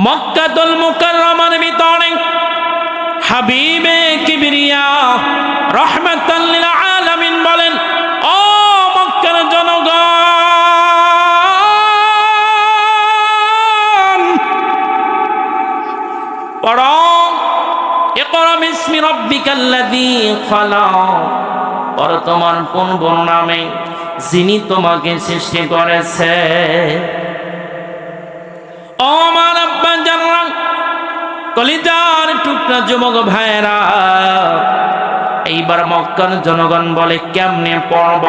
মক্কাতুল মুকাররমার ভিতরে হাবিবে কিবরিয়া রাহমাতাল লিল আলামিন বলেন, ও মক্কার জনগণ, পড়ো ইকরা বিসমি রাব্বিকাল্লাযী খালাক, পড়ো তোমার কোন নামে যিনি তোমাকে সৃষ্টি করেছে। ও আমার আব্বা জানরা, কলিজার টুকরা যুবক ভাইরা, এইবার মক্কার জনগণ বলে কেমনে পড়ব?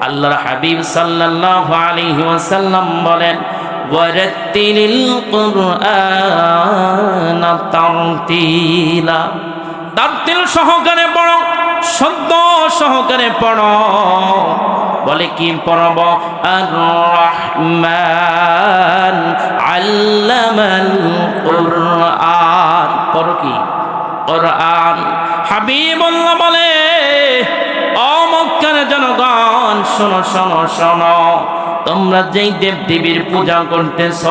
আল্লাহর হাবিব সাল্লাল্লাহু আলাইহি ওয়াসাল্লাম বলেন, ওয়ারাত্তিলিল কুরআনা তারতিলা, তারতিল সহকারে পড়ো, শব্দ সহকারে পড়ো। বলে কি পড়ব? আর রহমান আল্লামাল কুরআন, পড়ো কি? কুরআন। হাবিবুল্লাহ বলে, ও মক্কার জনগণ, শোনো শোনো শোনো, তোমরা যেই দেব দেবীর পূজা করতেছ,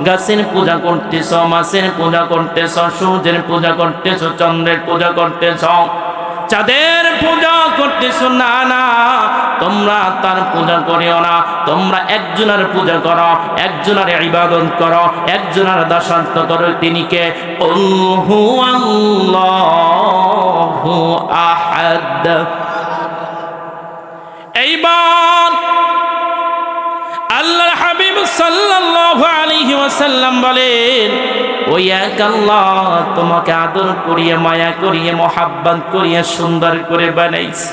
গাছের পূজা করতেছ, মাছের পূজা করতেছ, সূর্যের পূজা করতেছ, চন্দ্রের পূজা করতেছ, চাঁদের পূজা করতেছ, না না, তোমরা তার পূজা করিও না। তোমরা একজনের পূজা করো, একজনের ইবাদত করো, একজনের দাসত্ব করো। তিনি কে? আল্লাহু আল্লাহু আহাদ। এইবার আল্লাহর হাবিব সাল্লাল্লাহু আলাইহি ওয়াসাল্লাম বলেন, ওই এক আল্লাহ তোমাকে আদর করিয়ে, মায়া করিয়ে, মোহাব্বত করিয়ে সুন্দর করে বানাইছে।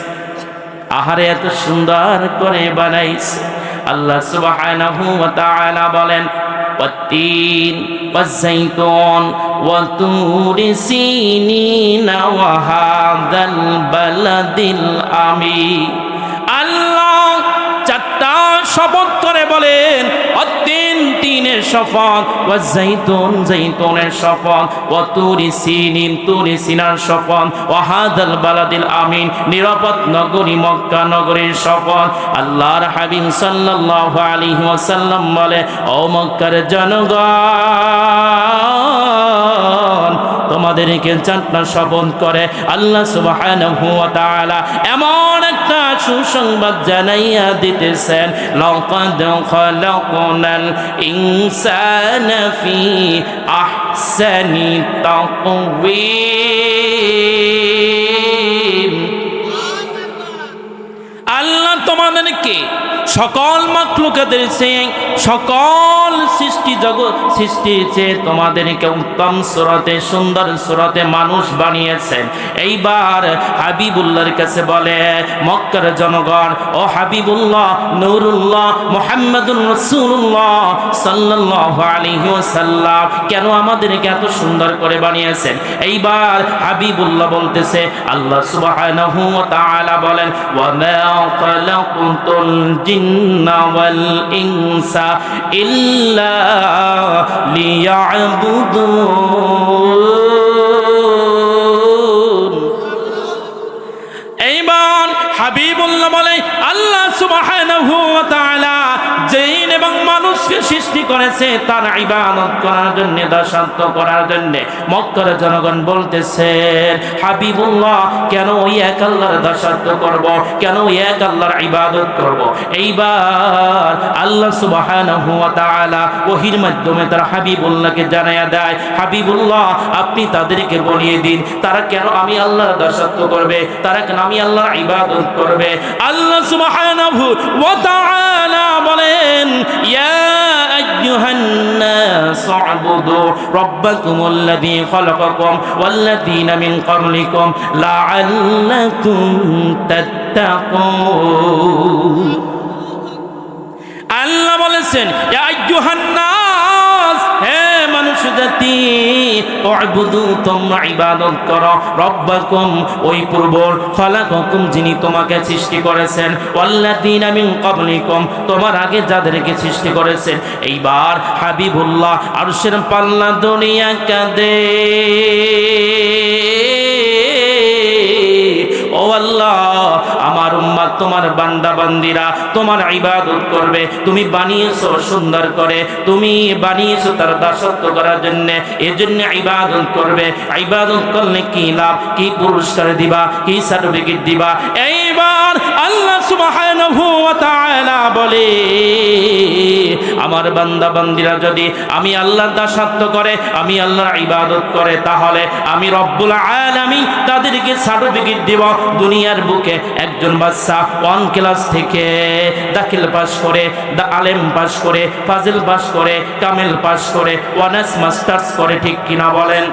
আহারে, এত সুন্দর করে বানাইছে। আল্লাহ সুবহানাহু ওয়া তাআলা বলেন, ওয়াত্তিন ওয়াজ্জাইতুন ওয়া তুরি সিনিনা ওয়া হাযাল বালাদিল আমিন। আল্লাহ চারটা শপথ করে বলেন, অত্তিন, তিনের শপথ, ওয়াজ্জাইতুন, জাইতুনের শপথ, ওয়া তুরি সিনিন, তুরি সিনার শপথ, ওয়া হাযাল বালাদিল আমিন, নিরাপদ নগরী মক্কা নগরীর শপথ। আল্লাহর হাবিব সাল্লাল্লাহু আলাইহি ওয়াসাল্লাম বলে, ও মক্কার জনগণ, তোমাদেরকে চারটা শপথ করে আল্লাহ সুবহানাহু ওয়া তাআলা এমন একটা সুসংবাদ জানাইয়া দিতেছেন, লাকাদ খালাকনাল ইনসানা ফি আহসানি তাকওয়িম। আল্লাহ তোমাদেরকে সকল মাখলুকাতের চেয়ে, সকল সৃষ্টি জগৎ সৃষ্টির চেয়ে তোমাদেরকে উত্তম সুরতে, সুন্দর সুরতে মানুষ বানিয়েছেন। এইবার হাবিবুল্লাহর কাছে বলে, মক্কার জনগণ, ও হাবিবুল্লাহ, নূরুল্লাহ, মুহাম্মাদুর রাসূলুল্লাহ সাল্লাল্লাহু আলাইহি ওয়াসাল্লাম কেন আমাদেরকে এত সুন্দর করে বানিয়েছেন? এইবার হাবিবুল্লাহ বলতেছে, আল্লাহ সুবহানাহু ওয়া তাআলা বলেন, ওয়া মা খালাকুতুল জিন্না ওয়াল ইনসা ইল্লা লিয়াবুদুন। এইবার হাবিবুল্লাহ বলে, আল্লাহ সুবহানাহু ওয়া তাআলা জিন এবং মানুষকে সৃষ্টি করেছে তার ইবাদত করার জন্য, দাসত্ব করার জন্য। মক্কার জনগণ বলতেছে, হাবিবুল্লাহ, কেন ওই এক আল্লাহর দাসত্ব করব? কেন ওই এক আল্লাহর ইবাদত করব? এইবার আল্লাহ সুবহানাহু ওয়া তাআলা ওহীর মাধ্যমে তার হাবিবুল্লাহকে জানায়া দেয়, হাবিবুল্লাহ, আপনি তাদেরকে বলিয়ে দিন, তারা কেন আমি আল্লাহর দাসত্ব করবে, তারা কেন আমি আল্লাহর ইবাদত করবে। আল্লাহ সুবহানাহু ওয়া তাআলা বলেন, ইয়া আইয়ুহান নাস উবুদু রাব্বাকুমুল্লাযী খালাকাকুম ওয়াল্লাযীনা মিন ক্বাবলিকুম লাআল্লাকুম তাত্তাকুন। আল্লাহ বলেছেন, ইয়া আইয়ুহান নাস, হে মানুষ জাতি, উবুদু, তোমরা ইবাদত করো, রাব্বাকুম, ওই পূর্বর, খালাকাকুম, যিনি তোমাকে সৃষ্টি করেছেন, ওয়াল্লাযীনা মিন ক্বাবলিকুম, তোমার আগে যাদেরকে সৃষ্টি করেছেন। এইবার হাবিবুল্লাহ আরশের পাল্লা দুনিয়া কাঁদে, ও আল্লাহ, আমার উম্মত আল্লাহ তোমার বান্দা বান্দিরা তোমার ইবাদত করবে, তুমি বানিয়েছো সুন্দর করে, তুমি বানিয়েছো তার দাসত্ব করার জন্য, এজন্য ইবাদত করবে। ইবাদত করলে কি লাভ, কি পুরস্কার দিবা, কি সার্টিফিকেট দিবা? এইবার আল্লাহ সুবহানাহু ওয়া তাআলা বলে, আমার বান্দা বান্দিরা যদি আমি আল্লাহর দাসত্ব করে, আমি আল্লাহর ইবাদত করে, তাহলে আমি রব্বুল আলামিন তাদেরকে সার্টিফিকেট দিব। দুনিয়ার বুকে একজন বাচ্চা 1 ক্লাস থেকে দাখিল পাস করে, আলেম পাস করে, ফাজিল পাস করে, কামেল পাস করে, অনার্স মাস্টার্স করে, ঠিক কিনা বলেন?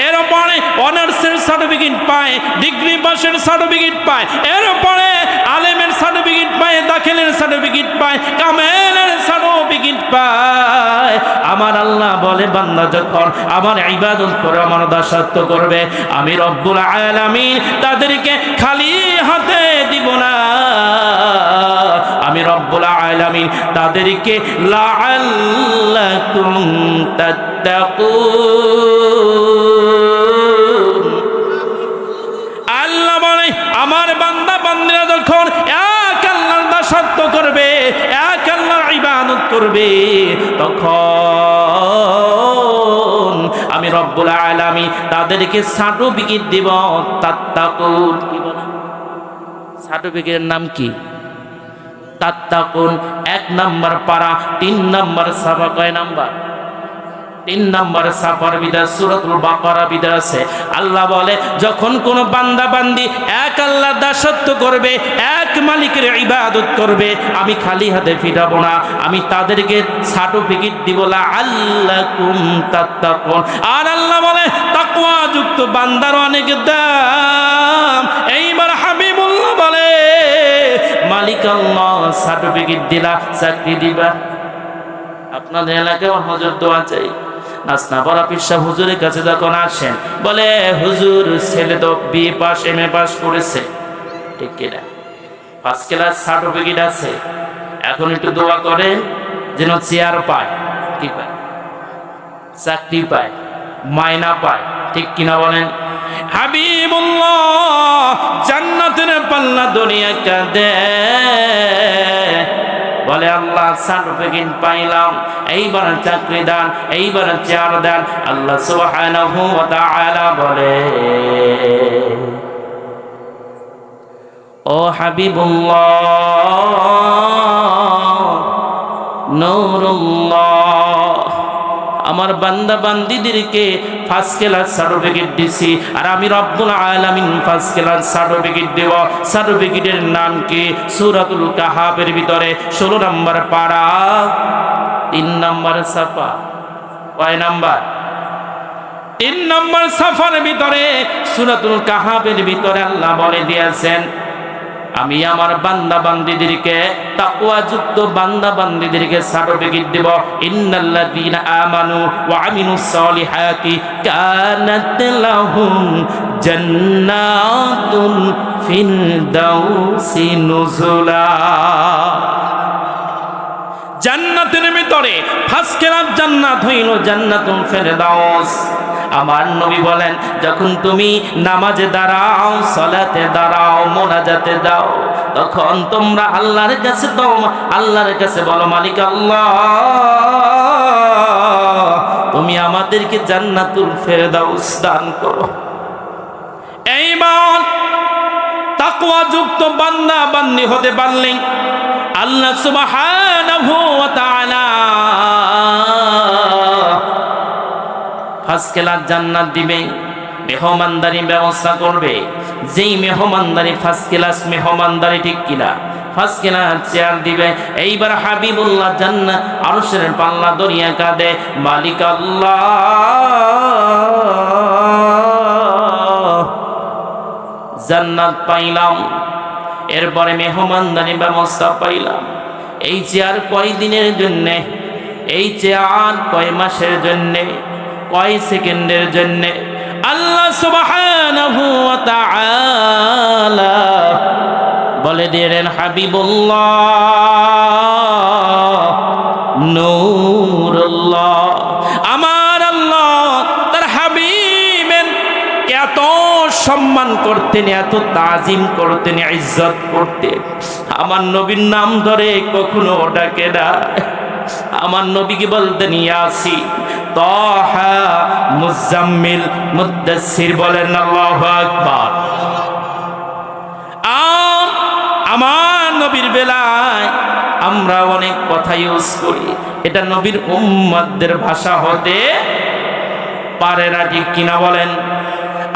এরপরে অনার্সের সার্টিফিকেট পায়, ডিগ্রি পাসের সার্টিফিকেট পায়, এরপরে আলেমের সার্টিফিকেট পায়, দাখিলের সার্টিফিকেট পায়, কামেলের সার্টিফিকেট পায়। আমার আল্লাহ বলে, বান্দা যখন আমার ইবাদত করে, আমার দাসত্ব করবে, আমি রব্বুল আলামিন তাদেরকে খালি হাতে দিব না। আমি রব্বুল আলামিন তাদেরকে লাআল্লাকুম তাত্তাকুন, আল্লাহ বলে আমার বান্দা বান্দিরা যখন এক আল্লাহর দাসত্ব করবে, এক আল্লাহর ইবাদত করবে, তখন আমি রব্বুল আলামিন তাদেরকে সার্টিফিকেট দিব। তাত্তাকুন, কি বলে সার্টিফিকেটের নাম কি? তাত্তাকুন। 1 নাম্বার পারা, 3 নাম্বার সাফা। কয় নাম্বার? 3 নাম্বার সাফার ভিতরে সূরাতুল বাকারা ভিতরে আছে। আল্লাহ বলে, যখন কোন বান্দা বান্দি এক আল্লাহর দাসত্ব করবে, এক মালিকের ইবাদত করবে, আমি খালি হাতে ফিরাবো না, আমি তাদেরকে সার্টিফিকেট দিব লাআল্লাকুম তাত্তাকুন। আর আল্লাহ বলে, তাকওয়া যুক্ত বান্দার অনেক দাম। এইবার হাবিবুল্লাহ বলে, মালিক আল্লাহ সার্টিফিকেট দিলা, চাকরি দিবা। আপনাদের এলাকায় হুজুর দোয়া চাই, নাসনা বড় পিসা হুজুরের কাছে যখন আসেন, বলে হুজুর ছেলে তো বিএ পাস, এমএ পাস করেছে, ঠিক কিনা, 5 ক্লাস সার্টিফিকেট আছে, এখন একটু দোয়া করে যেন চেয়ার পায়, কি পায়, চাকরি পায়, মাইনা পায়, ঠিক কিনা বলেন? হাবিবুল্লাহ জান্নাতের পাল্লা দুনিয়া কাঁদে, বলে আল্লাহ সার্টিফিকেট পাইলাম, এইবার চাকরি দান, এইবার চেয়ার দান। আল্লাহ সুবহানাহু ওয়া তাআলা বলে, ও হাবিবুল্লাহ নূরুল্লাহ, আমার বান্দা বান্দিদেরকে 1 ক্লাস সার্টিফিকেট দিছি, আর আমি রব্বুল আলামিন 1 ক্লাস সার্টিফিকেট দেব। সার্টিফিকেটের নাম কি? সূরাতুল কাহাফের ভিতরে 16 নম্বর পারা, 3 নম্বর সাফা। কয় নাম্বার? 3 নম্বর সাফার ভিতরে সূরাতুল কাহাফের ভিতরে আল্লাহ বলে দিয়েছেন, আমি আমার বান্দা বান্দিদেরকে, তাকওয়া যুক্ত বান্দা বান্দিদেরকে সার্টিফিকেট দেব। ইন্নাল্লাযীনা আমানু ওয়া আমিলুস সলিহাতি কানাত লাহুম জান্নাতুল ফিরদাউসি নুজুলা। জান্নাতের ভিতরে 1 ক্লাস জান্নাত হইল জান্নাতুল ফিরদাউস। আমার নবী বলেন, যখন তুমি নামাজে দাঁড়াও, সালাতে দাঁড়াও, মোনাজাতে দাও, তখন তোমরা আল্লাহর কাছে দাও, আল্লাহর কাছে বলো, মালিক আল্লাহ তুমি আমাদেরকে জান্নাতুল ফিরদাউস দান করো। এইবার তাকওয়া যুক্ত বান্দা বান্দি হতে পারলে আল্লাহ সুবহানাহু ওয়া তাআলা 1 ক্লাস জান্নাত দিবে, মেহমানদারি ব্যবস্থা করবে। যেই মেহমানদারি 1 ক্লাস মেহমানদারি, ঠিক কিনা, 1 ক্লাস চেয়ার দিবে। এইবার হাবিবুল্লাহ জান্নাত আরশের পাল্লা দরিয়া কাঁদে, মালিক আল্লাহ জান্নাত পাইলাম, এরপরে মেহমানদারি ব্যবস্থা পাইলাম। এই চেয়ার কয় দিনের জন্যে? এই চেয়ার কয় মাসের জন্যে? কয় সেকেন্ডের জন্যে? আল্লাহ সুবহানাহু ওয়া তাআলা বলে দিলেন, হাবিবুল্লাহ নূরুল্লাহ, আমার আল্লাহ তার হাবিবের এত সম্মান করতেন, এত তাজিম করতেন, ইজ্জত করতেন। আমার নবীর নাম ধরে কখনো ডাকে না। আমার নবীকে বলতেন ইয়াসিন, তাহা, মুজাম্মিল, মুদ্দাসসির, বলেন আল্লাহু আকবার। আর আমার নবীর বেলায় আমরা অনেক কথা ইউজ করি, এটা নবীর উম্মতদের ভাষা হতে পারে না, ঠিক কিনা বলেন?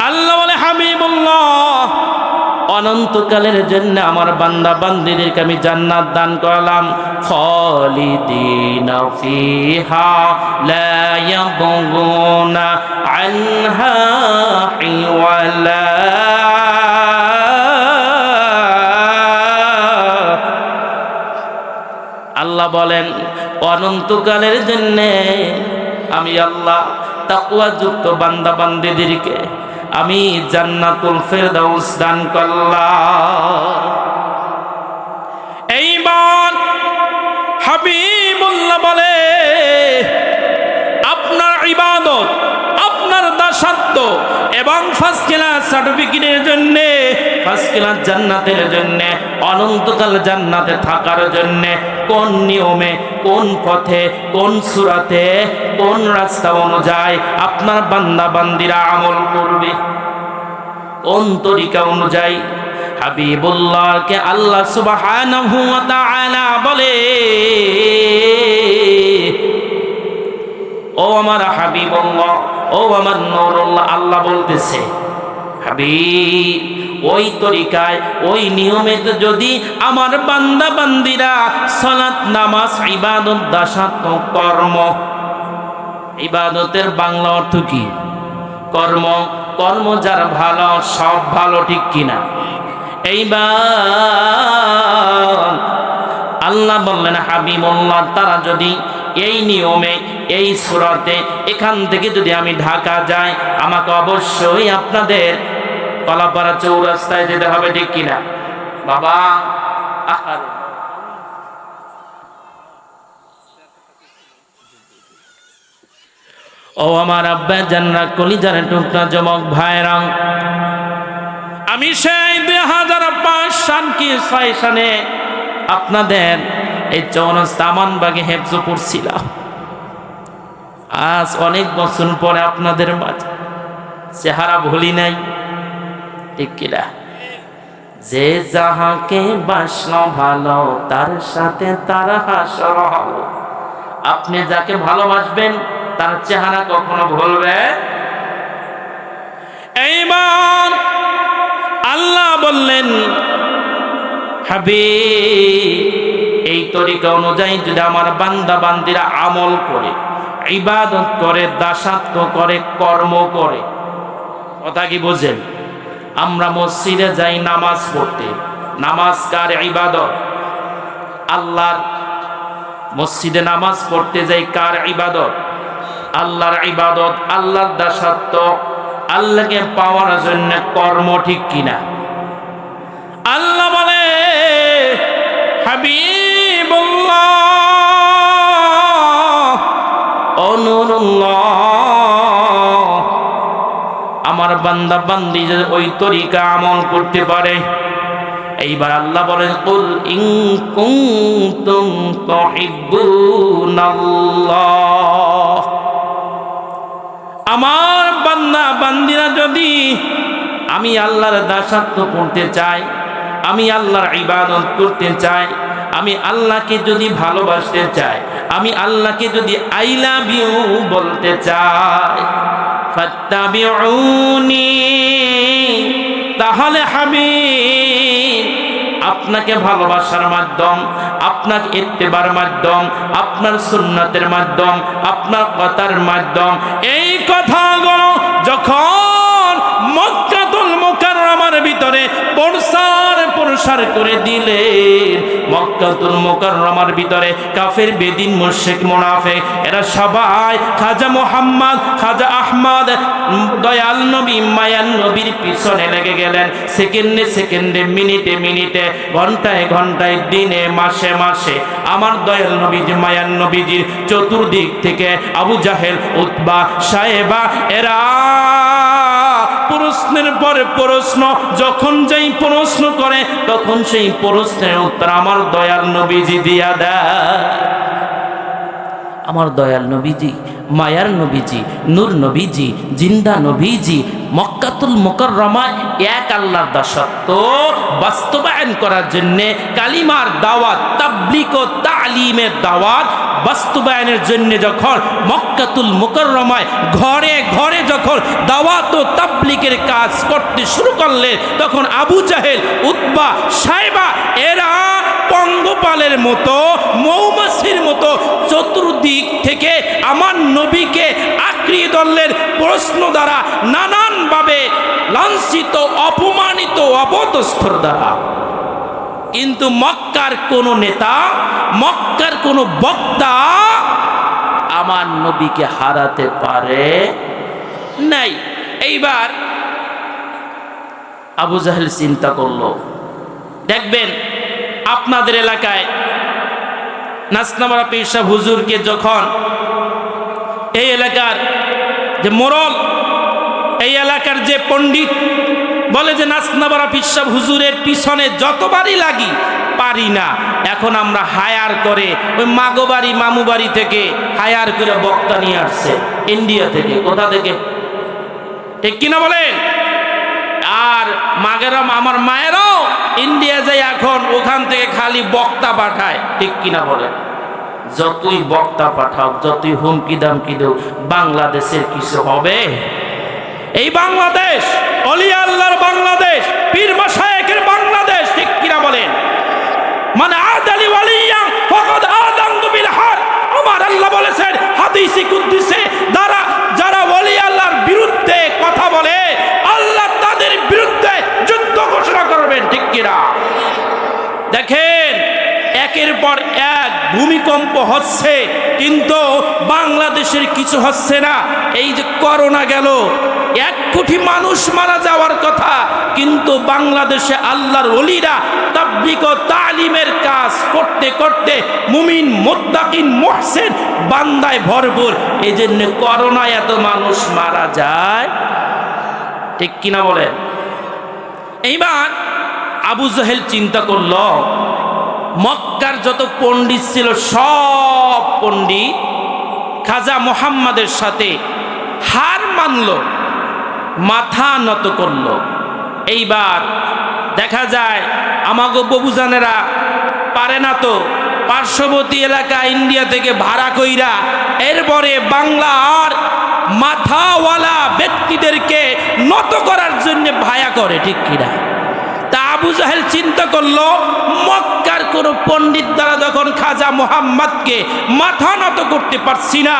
আল্লাহ বলে হাবিবুল্লাহ, অনন্তকালের জন্য আমার বান্দা বান্দীদেরকে আমি জান্নাত দান করলাম, খালিদিনা ফিহা লা ইয়াবগুনা আনহা হিওয়ালা। আল্লাহ বলেন অনন্তকালের জন্য আমি আল্লাহ তাকওয়াযুক্ত বান্দা বান্দীদেরকে আমি জান্নাতুল ফেরদাউস দান করলাম। এইবার হাবিবুল্লাহ বলে আপনার ইবাদত, আপনার দাসত্ব এবং ফার্স্ট ক্লাস সার্টিফিকেটের জন্য, ফার্স্ট ক্লাস জান্নাতের জন্য, অনন্তকাল জান্নাতে থাকার জন্য কোন নিয়মে, কোন পথে, কোন সূরাতে, কোন রাস্তা অনুযায়ী আপনার বান্দা বান্দিরা আমল করবে, কোন তরিকা অনুযায়ী, হাবিবুল্লাহকে আল্লাহ সুবহানাহু ওয়া তাআলা বলে ও আমার হাবিবুল্লাহ, ও আমার নূরুল্লাহ, আল্লাহ বলতেছে হাবিব ওই তরিকায়, ওই নিয়মে যদি আমার বান্দা বান্দিরা সালাত, নামাজ, ইবাদত, দাসত্ব, কর্ম, ইবাদতের বাংলা অর্থ কি? কর্ম। কর্ম যার ভালো, সব ভালো, ঠিক কিনা? এইবার আল্লাহ বললেন হাবিবুল্লাহ তারা যদি এই নিয়মে, এই সূরাতে, এখান থেকে যদি আমি ঢাকা যাই, আমাকে অবশ্যই আপনাদের কলাপাড়া চৌরাস্তায় যেতে হবে, ঠিক কিনা বাবা? ও আমার আব্বা জানরা, কলিজার টুকরা যুবক ভাইরা, আমি সেই 2005 সাল কি 6 সালে আপনাদের এই চৌরাস্তা আমানবাগে হেফজ পড়ছিলাম। আজ অনেক বছর পরে আপনাদের মাঝে চেহারা ভুলি নাই, ঠিক কিনা? যে যাহাকে বাসল ভালো, তার সাথে তার হাসর হলো। আপনি যাকে ভালোবাসবেন তার চেহারা কখনো ভুলবে? এইবার আল্লাহ বললেন হাবিব এই তরিকা অনুযায়ী যদি আমার বান্দা বান্দিরা আমল করে, ইবাদত করে, দাসত্ব করে, কর্ম করে, কথা কি বোঝেন? আমরা মসজিদে যাই নামাজ পড়তে, নামাজ কার ইবাদত? আল্লাহর। মসজিদে নামাজ পড়তে যাই কার ইবাদত? আল্লাহর ইবাদত, আল্লাহর দাসত্ব, আল্লাহকে পাওয়ার জন্য কর্ম, ঠিক কিনা? আল্লাহ বলে হাবিবুল্লাহ, ও নূরুল্লাহ, আমার বান্দা বান্দি যদি ওই তরিকা আমল করতে পারে। এইবার আল্লাহ বলেন কুল ইন কুনতুম তুহিব্বুনাল্লাহ, আমার বান্দা বান্দিরা যদি আমি আল্লাহর দাসত্ব করতে চাই, আমি আল্লাহর ইবাদত করতে চাই, আমি আল্লাহকে যদি ভালোবাসতে চাই, আমি আল্লাহকে যদি আই লাভ ইউ বলতে চাই, ফাত্তাবিউনি, তাহলে হাবিব আপনাকে ভালোবাসার মাধ্যম, আপনাকে ইত্তেবার মাধ্যম, আপনার সুন্নাতের মাধ্যম, আপনার কথার মাধ্যম, এই কথাগুলো যখন মক্কাতুল মুকাররমার ভিতরে প্রসার করে দিলেন, মক্কাতুল মুকাররমার ভিতরে কাফের, বেদিন, মুশরিক, মুনাফিক এরা সবাই খাজা মুহাম্মদ, খাজা আহমদ, দয়াল নবী, মায়ান নবীর পিছনে লেগে গেলেন। সেকেন্ডে সেকেন্ডে, মিনিটে মিনিটে, ঘন্টায় ঘন্টায়, দিনে মাসে মাসে আমার দয়াল নবীজি, মায়ান নবীজির চতুর্দিক থেকে আবু জাহেল, উতবা, সায়েবা এরা পুরো প্রশ্নের পরে প্রশ্ন, যখন যেই প্রশ্ন করে তখন সেই প্রশ্নের উত্তর আমার দয়াল নবীজি দিয়া দেয়। আমার দয়াল নবীজি, মায়ার নবীজি, নূর নবীজি, জিন্দা নবীজি মক্কাতুল মুকাররমায় এক আল্লাহর দাসত্ব বাস্তবায়ন করার জন্য, কালিমার দাওয়াত, তাবলীগ ও তালিমের দাওয়াত বাস্তবায়নের জন্য যখন মক্কাতুল মুকাররমায় ঘরে ঘরে যখন দাওয়াত ও তাবলীগের কাজ করতে শুরু করলেন, তখন আবু জাহেল, উতবা, সাইবা এরা পঙ্গপালের মতো, মৌমাছির মতো চতুর্দিক থেকে আমার নবীকে আঁকড়িয়ে ধরলেন প্রশ্ন দ্বারা, নানানভাবে লাঞ্ছিত, অপমানিত, অপদস্থর দ্বারা। কিন্তু মক্কার কোন নেতা, মক্কার কোন বক্তা আমার নবীকে হারাতে পারে নাই। এইবার আবু জাহেল চিন্তা করলো, দেখবেন আপনাদের এলাকায় নাসনামারা পীর সাহেব হুজুরকে যখন এই এলাকার যে মোড়ল, এই এলাকার যে পণ্ডিত বলে যে নাসনামারা পীর সাহেব হুজুরের পিছনে যতবারই লাগি পারি না, এখন আমরা হায়ার করে ওই মাগোবাড়ি মামুবাড়ি থেকে হায়ার করে বক্তা নিয়ে আসছে, ইন্ডিয়া থেকে, কোথা থেকে, ঠিক কিনা বলেন? আর মাগেরা, আমার মায়েরাও ইন্ডিয়া যায় এখন, ওখান থেকে খালি বক্তা পাঠায়, ঠিক কিনা বলেন? যতই বক্তা পাঠাও, যতই হুমকি দামকি দেও, বাংলাদেশের কিছু হবে? এই বাংলাদেশ অলিয়া আল্লাহর বাংলাদেশ, পীর মাশায়েখের বাংলাদেশ, ঠিক কিনা বলেন? মানে আদালি ওয়ালিয়া ফাকাদ আযানতু বিল হক, আমার আল্লাহ বলেছেন হাদিসে কুদসিতে, যারা ওলি আল্লাহর বিরুদ্ধে কথা বলে আল্লাহ তাদের বিরুদ্ধে যুদ্ধ ঘোষণা করবেন, ঠিক কিনা? দেখেন একের পর এক ভূমিকম্প হচ্ছে, কিন্তু বাংলাদেশের কিছু হচ্ছে না। এই যে করোনা গেল, 1 কোটি মানুষ মারা যাওয়ার কথা, কিন্তু বাংলাদেশে আল্লাহর ওলিরা তাবলীগ ও তালিমের কাজ করতে করতে মুমিন, মুত্তাকিন, মুহসিন বান্দায় ভরপুর, এই জন্য করোনায় এত মানুষ মারা যায়, ঠিক কিনা বলেন? এইবার আবু জাহেল চিন্তা করল, মক্কার যত পণ্ডিত ছিল সব পণ্ডিত খাজা মুহাম্মাদের সাথে হার মানল, মাথা নত করল। এইবার দেখা যায় আমাগো ববুজানেরা পারে না তো, পার্শ্ববর্তী এলাকা ইন্ডিয়া থেকে ভাড়া কইরা এরপরে বাংলার মাথাওয়ালা ব্যক্তিদেরকে নত করার জন্য ভায়া করে, ঠিক কিনা? তা আবু জাহেল চিন্তা করলো, মক্কার কোন পণ্ডিত দ্বারা যখন খাজা মুহাম্মদকে মাথা নত করতে পারছি না,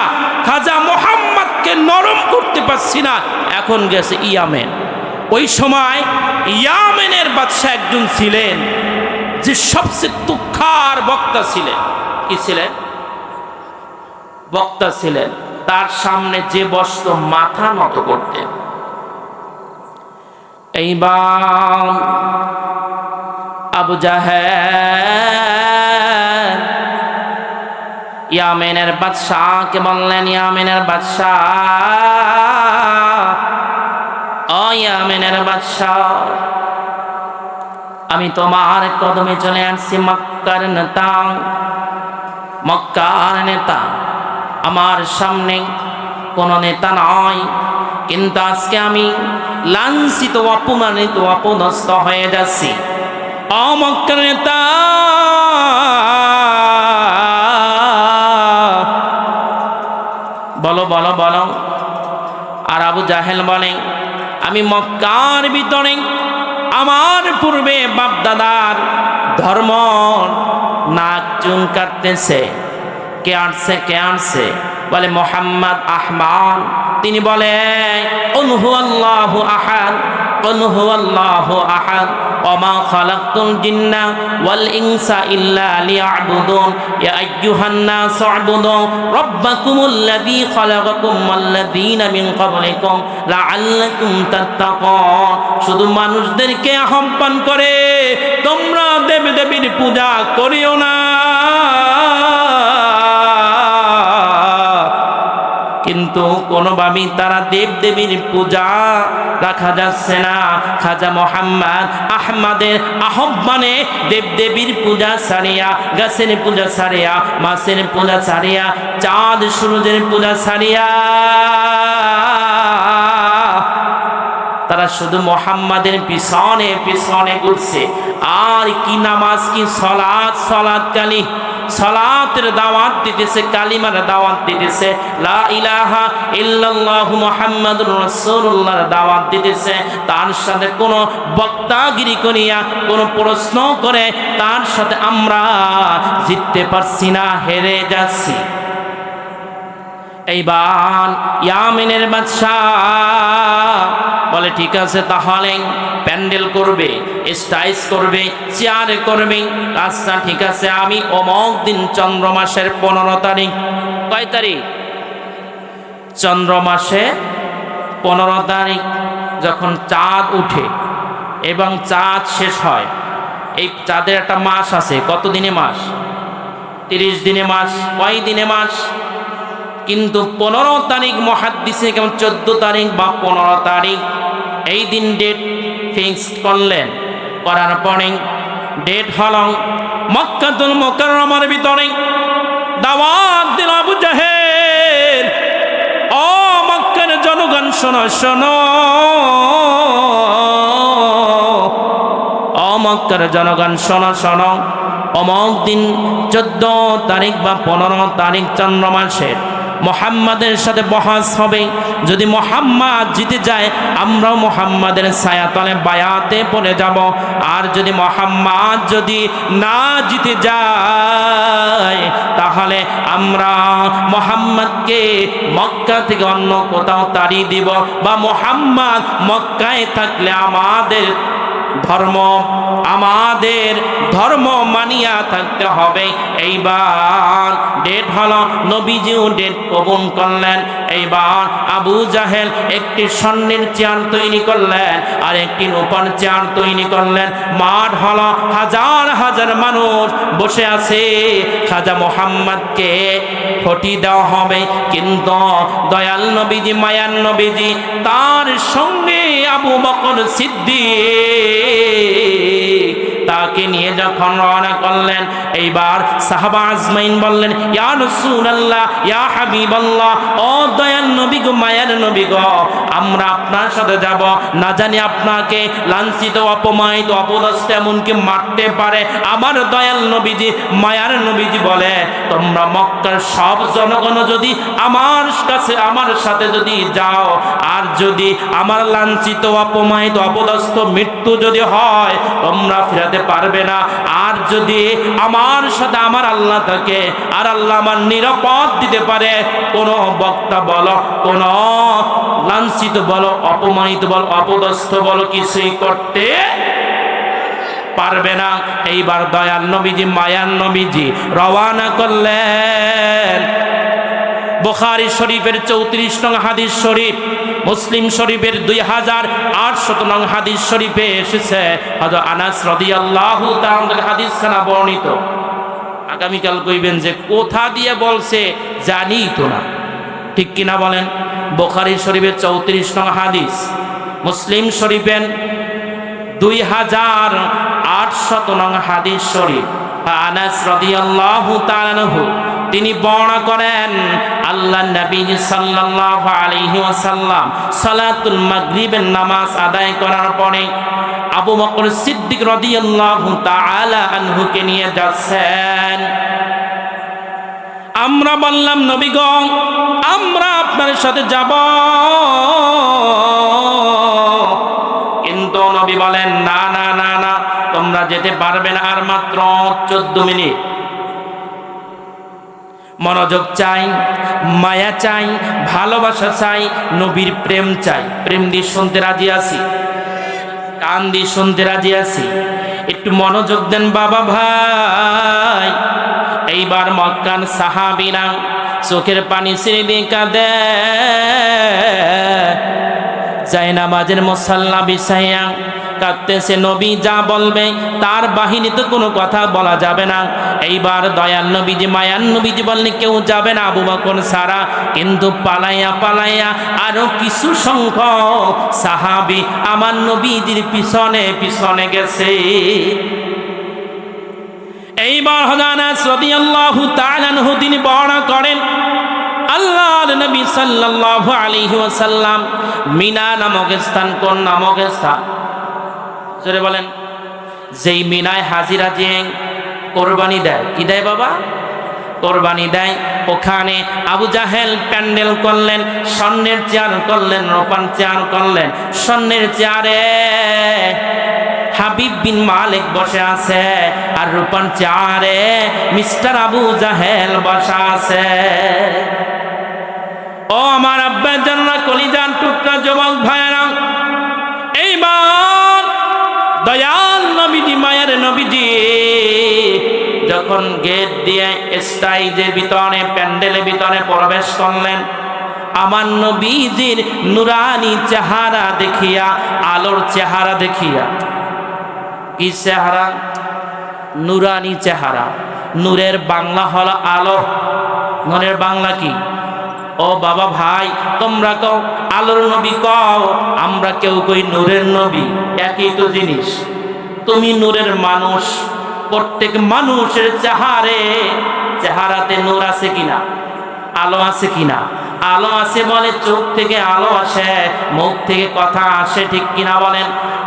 খাজা মুহাম্মদকে নরম করতে পারছি না, এখন গেছে ইয়ামেন। ওই সময় ইয়ামেনের বাদশাহ একজন ছিলেন যে সবচেয়ে তুখার বক্তা ছিলেন। কি ছিলেন? বক্তা ছিলেন। তার সামনে যে বসত মাথা নত করতেন। এইবার আবু জাহেল ইয়ামেনের বাদশাহকে বললেন, ইয়ামেনের বাদশাহ, ও ইয়ামেনের বাদশাহ, আমি তোমার কদমে চলে আসছি, মক্কার নেতা, মক্কার নেতা। আমার সামনে কোনো নেতা নয়, কিন্তু আজকে আমি লাঞ্ছিত, অপমানিত, অপদস্থ হয়ে যাচ্ছি। ও মক্কার নেতা, বলো বলো বলো। আর আবু জাহেল বলে, আমি মক্কার ভিতরে আমার পূর্বে বাপ দাদার ধর্ম নাক চুন কাটতেছে। কে আনছে? কে আনছে? বলে মুহাম্মদ আহমদ। তিনি বলে কুল হুয়াল্লাহু আহাদ, কুল হুয়াল্লাহু আহাদ, ওমা খালাকতুল জিন্না ওয়াল ইনসা ইল্লা লিয়াবুদুন, ইয়া আইয়ুহান নাস উবুদু রাব্বাকুমুল্লাযী খালাকাকুম ওয়াল্লাযীনা মিন ক্বাবলিকুম লাআল্লাকুম তাত্তাকুন। শুধু মানুষদেরকে আহ্বান করে, তোমরা দেবদেবীর পূজা করিও না, কিন্তু কোনোভাবেই তারা দেবদেবীর পূজা রাখা যাচ্ছে না। খাজা মোহাম্মদ আহমদের আহ্বানে দেবদেবীর পূজা ছাড়িয়া, গাছের পূজা ছাড়িয়া, মাছের পূজা ছাড়িয়া, চাঁদ সূর্যের পূজা ছাড়িয়া তারা শুধু মোহাম্মদের পিছনে পিছনে ঘুরছে। আর কি নামাজ, কি সলাত, সলাত কালি সলাতের দাওয়াত দিতেছে, কালিমার দাওয়াত দিতেছে, লা ইলাহা ইল্লাল্লাহু মুহাম্মাদুর রাসূলুল্লাহর দাওয়াত দিতেছে। তার সাথে কোনো বক্তাগিরি করিয়া কোনো প্রশ্ন করে তার সাথে আমরা জিততে পারছি না, হেরে যাচ্ছি। এইবার ইয়ামেনের বাদশাহ বলে ঠিক আছে, তাহলে প্যান্ডেল করবে, স্টাইজ করবে, চেয়ার করবে। আচ্ছা ঠিক আছে, আমি অমুক দিন চন্দ্র মাসের 15 তারিখ, কয় তারিখ? চন্দ্র মাসে 15 তারিখ যখন চাঁদ উঠে এবং চাঁদ শেষ হয়, এই চাঁদের একটা মাস আছে। কত দিনে মাস? 30 দিনে মাস। কয় দিনে মাস? কিন্তু 15 তারিখ মুহাদ্দিসে কেমন 14 তারিখ বা 15 তারিখ এই দিন ডেট ফিক্সড করলেন। করার পরে ডেট হল মক্কাতুল মুকাররমার ভিতরে দাওয়াত দিল আবু জাহেল, ও মক্কার জনগণ শোনো শোনো, ও মক্কার জনগণ শোনো শোনো, অমুক দিন 14 তারিখ বা 15 তারিখ চন্দ্র মাসের মোহাম্মদের সাথে বহাস হবে। যদি মোহাম্মদ জিতে যায় আমরাও মোহাম্মদের ছায়াতলে বায়াতে পড়ে যাব। আর যদি মোহাম্মদ যদি না জিতে যায় তাহলে আমরা মোহাম্মদকে মক্কা থেকে অন্য কোথাও তাড়িয়ে দিব, বা মোহাম্মদ মক্কায় থাকলে আমাদের ধর্ম মানিয়া থাকতে হবে। এইবার ডেট হলো, নবীজিও ডেট কবুল করলেন। এইবার আবু জাহেল একটি স্বর্ণের চেয়ার তৈরি করলেন আর একটি রূপার চেয়ার তৈরি করলেন। মাঠ হলো, হাজার হাজার মানুষ বসে আছে। খাজা মোহাম্মদকে ফটি দেওয়া হবে, কিন্তু দয়াল নবীজি, মায়ার নবীজি, তার সঙ্গে আবু বকর সিদ্দিক তাকে নিয়ে যখন রওনা করলেন, এইবার সাহাবা আজমাইন বললেন, ইয়া রাসূলুল্লাহ, ইয়া হাবিবাল্লাহ, ও দয়াল নবী গো, মায়ার নবী গো, আমরা আপনার সাথে যাব, না জানি আপনাকে লাঞ্ছিত, অপমানিত, অপদস্থ এমনকি মারতে পারে। আমার দয়াল নবীজি, মায়ার নবীজি বলে, তোমরা মক্কার সব জনগণ যদি আমার কাছে, আমার সাথে যদি যাও, আর যদি আমার লাঞ্ছিত, অপমানিত, অপদস্থ মৃত্যু যদি হয়, তোমরা ফিরাতে পারবে না। আর যদি আমার সাথে আমার আল্লাহ থাকে, আর আল্লাহ আমার নিরাপদ দিতে পারে, কোনো বক্তা বলো, কোনো লাঞ্ছিত বলো, অপমানিত বলো, অপদস্থ বলো, কিছুই করতে পারবে না। এইবার দয়াল নবীজি, মায়ার নবীজি রওয়ানা করলেন। বুখারী শরীফের 34 নং হাদিস শরীফ, মুসলিম শরীফের 2800 নং হাদিস শরীফে এসেছে, হযরত আনাস রাদিয়াল্লাহু তাআলা হাদিসখানা বর্ণিত। আগামীকাল কইবেন যে কোথা দিয়ে বলছে, জানি তো না, ঠিক কিনা বলেন? বুখারী শরীফের 34 নং হাদিস, মুসলিম শরীফের 2800 নং হাদিস শরীফ। আনাস রাদিয়াল্লাহু তাআলা তিনি বর্ণনা করেন, আল্লাহ নবী সাল্লাল্লাহু আলাইহি ওয়াসাল্লাম সালাতুল মাগরিবের নামাজ আদায় করার পরে আবু বকর সিদ্দিক রাদিয়াল্লাহু তাআলা আনহুকে নিয়ে যাচ্ছেন। আমরা বললাম, নবী গো, আমরা আপনার সাথে যাব, কিন্তু নবী বলেন, না না না না, তোমরা যেতে পারবে না, আর মাত্র 14 মিনিট। মনোযোগ চাই, মায়া চাই, ভালোবাসা চাই, নবীর প্রেম চাই। প্রেম দিয়ে শুনতে রাজি আছি, কান দিয়ে শুনতে রাজি আছি। একটু মনোযোগ দেন বাবা ভাই। এইবার মক্কার সাহাবীরা চোখের পানি ছেড়ে দিয়ে কাঁদে, যায় নামাজের মুসাল্লা বিছাইয়া কাঁদতেছে, নবী যা বলবে তার বাহিনীতে কোনো কথা বলা যাবে না। এইবার দয়াল নবীজি মায়ান নবীজি বললেন কেউ যাবে না আবু বকর ছাড়া। কিন্তু পালাইয়া পালাইয়া আরো কিছু সংখ্যক সাহাবী আমার নবীজির পিছনে পিছনে গেছে। এইবার হযরত আনাস রাদিয়াল্লাহু তাআলা আনহু তিনি বর্ণনা করেন, আল্লাহর নবী সাল্লাল্লাহু আলাইহি ওয়াসাল্লাম মিনা নামক স্থান, কোন নামক স্থান জোরে বলেন, যেই মিনায় হাজিরা দিয়ে কোরবানি দেয়, কি দেয় বাবা? কোরবানি দেয়। ওখানে আবু জাহেল প্যান্ডেল করলেন, স্বর্ণের চেয়ার করলেন, রূপার চেয়ার করলেন। স্বর্ণের চেয়ারে হাবিব বিন মালিক বসে আছে, আর রূপার চেয়ারে মিস্টার আবু জাহেল বসা আছে। ও আমার আব্বা জান্নাত কলিজার টুকরা যুবক ভাইরা, এইবার দয়াল নবীজি মায়ের নবীজি যখন গেট দিয়ে স্টেজের ভিতরে প্যান্ডেলের ভিতরে প্রবেশ করলেন, আমার নবীজির নুরানি চেহারা দেখিয়া, আলোর চেহারা দেখিয়া, কি চেহারা? নুরানি চেহারা। নূরের বাংলা হলো আলো, নূরের বাংলা কি? ও বাবা ভাই, তোমরা কও আলোর নবী কও, আমরা কেউ কই নূরের নবী, একই তো জিনিস। তুমি নূরের মানুষ, প্রত্যেক মানুষের চেহারাতে নূর আছে কিনা, আলো আছে কিনা? আলো আছে বলে চোখ থেকে আলো আসে, মুখ থেকে কথা আসে, ঠিক কিনা বলেন?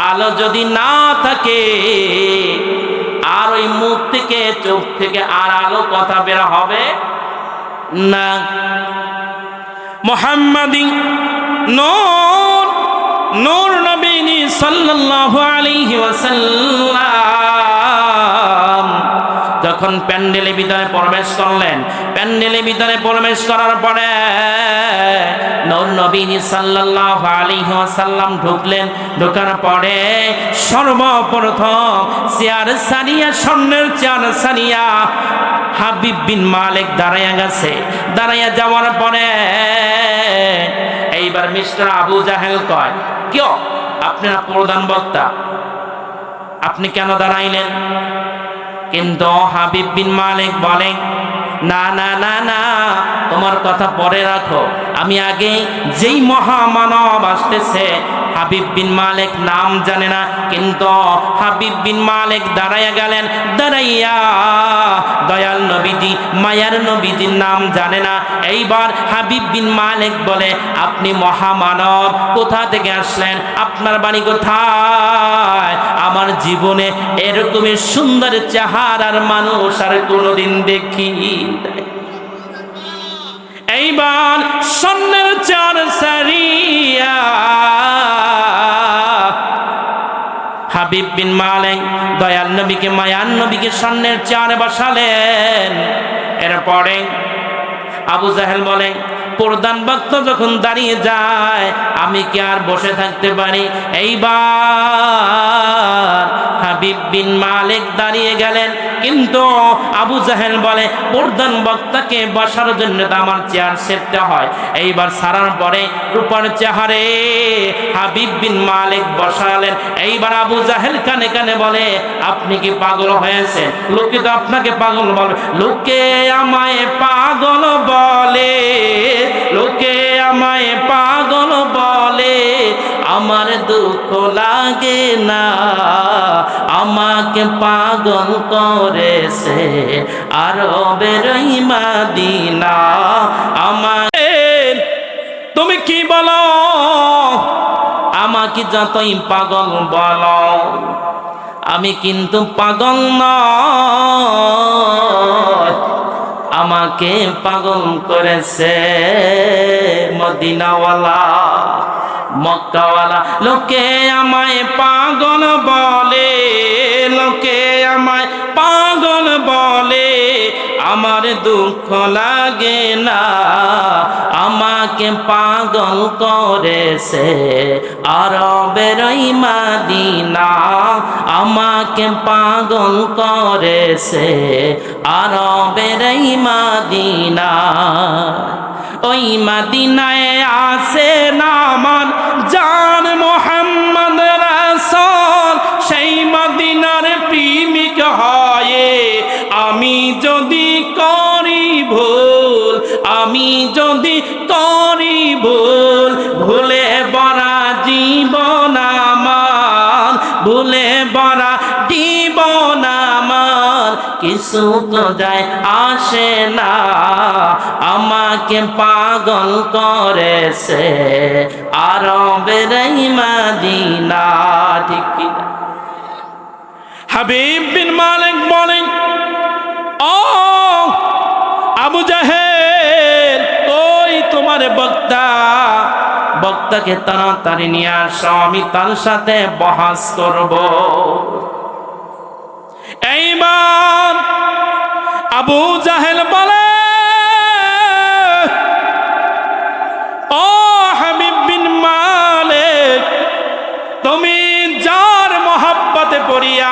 আলো যদি না থাকে আর ওই মুখ থেকে চোখ থেকে আর আলো কথা বের হবে না। মুহাম্মাদি নূর, নূর নবী সাল্লাল্লাহু আলাইহি ওয়াসাল্লাম যখন প্যান্ডেলের ভিতরে প্রবেশ করলেন, প্যান্ডেলের ভিতরে প্রবেশ করার পরে নূর নবী সাল্লাল্লাহু আলাইহি ওয়াসাল্লাম ঢুকলেন। ঢোকার পরে সর্বপ্রথম চেয়ার সারিয়া, স্বর্ণের চেয়ার সারিয়া হাবিব বিন মালিক দাঁড়াইয়া গেছে। দাঁড়াইয়া যাওয়ার পরে এইবার মিস্টার আবু জাহেল কয়, কেউ আপনারা প্রধান বক্তা, আপনি কেন দাঁড়াইলেন? কিন্তু হাবিব বিন মালিক বলে, না না না না, তোমার কথা পরে রাখো, আমি আগে যেই মহামানব আসতেছে হাবিব বিন মালিক নাম জানে না, কিন্তু হাবিব বিন মালিক দাঁড়াইয়া গেলেন। দাঁড়াইয়া দয়াল নবীজি মায়ার নবীজির নাম জানে না। এইবার হাবিব বিন মালিক বলে, আপনি মহামানব, কোথা থেকে আসলেন? আপনার বাড়ি কোথায়? আমার জীবনে এরকমের সুন্দর চেহারার মানুষ আর কোনোদিন দেখি। এইবার স্বর্ণের চেয়ার সারিয়া হাবিব বিন মালিক দয়াল নবীকে, মায়ার নবীকে স্বর্ণের চেয়ারে বসালেন। এরপরে আবু জাহেল বলে, প্রধান বক্তা যখন দাঁড়িয়ে যায় আমি কি আর বসে থাকতে পারি? এইবার হাবিব বিন মালিক দাঁড়িয়ে গেলেন, কিন্তু আবু জাহেল বলে, প্রধান বক্তাকে বসার জন্য তো আমার চেয়ার সেরতে হয়। এইবার সারার পরে রূপার চেহারে হাবিব বিন মালিক বসালেন। এইবার আবু জাহেল কানে কানে বলে, আপনি কি পাগল হয়েছেন? লোকে তো আপনাকে পাগল বলে, লোকে আমায় পাগল বলে, লোকে আমায় পাগল বলে, আমার দুঃখ লাগে না, আমাকে পাগল করেছে আরবের মদিনা। আমাকে তুমি কি বলো? আমাকে যতই পাগল বলো, আমি কিন্তু পাগল নয়, আমাকে পাগল করেছে মদিনাওয়ালা, মক্কাওয়ালা। লোকে আমায় পাগল বলে, লোকে আমায় পাগল বলে, আমার দুঃখ লাগে না, আমাকে পাগল করেছে আরবের মদিনা, আমাকে পাগল করেছে আরবের মদিনা। ওই মদিনায় আসে না আমার জান মোহাম্মদ রাসূল, আমি যদি করি ভুল, ভুলে ভরা জীবন আমার, ভুলে ভরা জীবন আমার, কিছু তো যায় আসে না, আমাকে পাগল করেছে আরবের এই মদিনা। ঠিক কিনা? হাবিব বিন মালিক বলেন, ও আবু জাহেল, ওই তোমার বক্তা, বক্তাকে তাড়াতাড়ি নিয়ে আসো, আমি তার সাথে বহাস করব। এইবার আবু জাহেল বলে, ও হাবিব বিন মালিক, তুমি যার মহাব্বতে পড়িয়া,